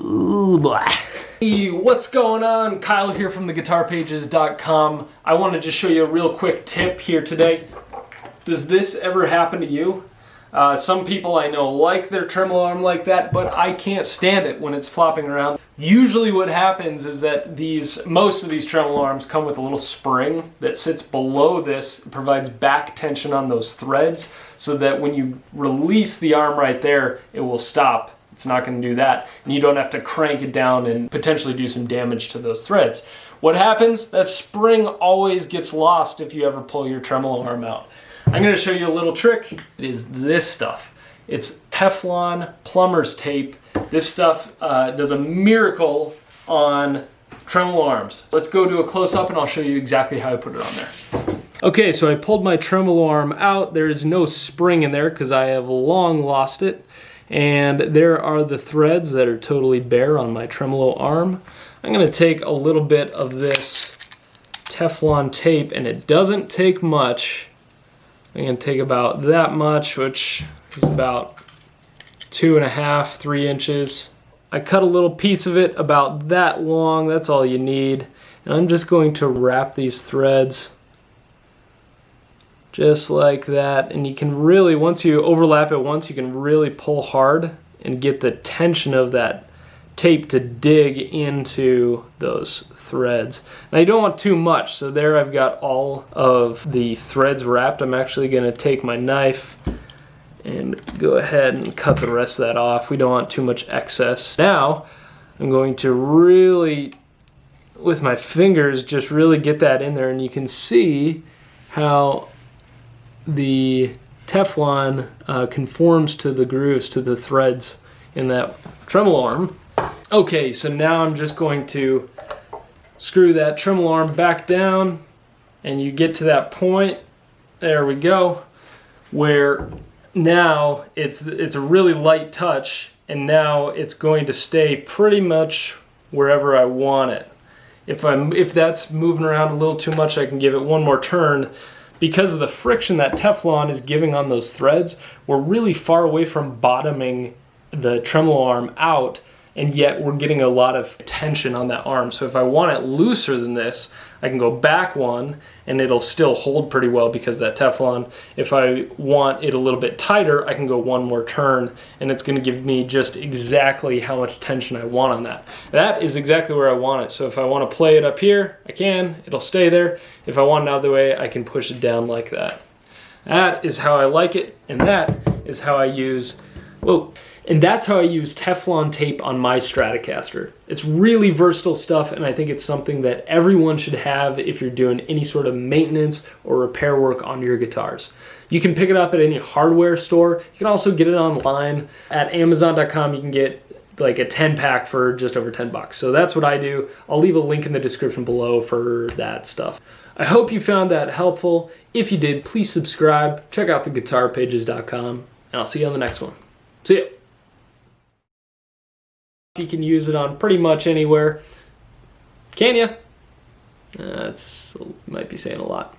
Ooh, boy. Hey, what's going on? Kyle here from theguitarpages.com. I want to just show you a real quick tip here today. Does this ever happen to you? Some people I know like their tremolo arm like that, but I can't stand it when it's flopping around. Usually what happens is that most of these tremolo arms come with a little spring that sits below this. It provides back tension on those threads so that when you release the arm right there, it will stop. It's not going to do that, and you don't have to crank it down and potentially do some damage to those threads. What happens? That spring always gets lost if you ever pull your tremolo arm out. I'm going to show you a little trick. It is this stuff. It's Teflon plumber's tape. This stuff does a miracle on tremolo arms. Let's go do a close-up and I'll show you exactly how I put it on there. Okay, so I pulled my tremolo arm out. There is no spring in there because I have long lost it. And there are the threads that are totally bare on my tremolo arm. I'm going to take a little bit of this Teflon tape, and it doesn't take much. I'm going to take about that much, which is about 2.5, 3 inches. I cut a little piece of it about that long. That's all you need. And I'm just going to wrap these threads just like that, and you can really, once you overlap it once, you can really pull hard and get the tension of that tape to dig into those threads. Now you don't want too much, so there I've got all of the threads wrapped. I'm actually going to take my knife and go ahead and cut the rest of that off. We don't want too much excess. Now I'm going to really, with my fingers, just really get that in there, and you can see how the Teflon conforms to the grooves, to the threads in that tremolo arm. Okay, so now I'm just going to screw that tremolo arm back down, and you get to that point, there we go, where now it's a really light touch, and now it's going to stay pretty much wherever I want it. If that's moving around a little too much, I can give it one more turn. Because of the friction that Teflon is giving on those threads, we're really far away from bottoming the tremolo arm out, and yet we're getting a lot of tension on that arm. So if I want it looser than this, I can go back one and it'll still hold pretty well because of that Teflon. If I want it a little bit tighter, I can go one more turn and it's going to give me just exactly how much tension I want on that. That is exactly where I want it. So if I want to play it up here, I can. It'll stay there. If I want it out of the way, I can push it down like that. That is how I like it, and that is how I use Teflon tape on my Stratocaster. It's really versatile stuff, and I think it's something that everyone should have if you're doing any sort of maintenance or repair work on your guitars. You can pick it up at any hardware store. You can also get it online. At Amazon.com, you can get like a 10-pack for just over 10 bucks. So that's what I do. I'll leave a link in the description below for that stuff. I hope you found that helpful. If you did, please subscribe. Check out theguitarpages.com, and I'll see you on the next one. See ya. You can use it on pretty much anywhere. Can ya? That's might be saying a lot.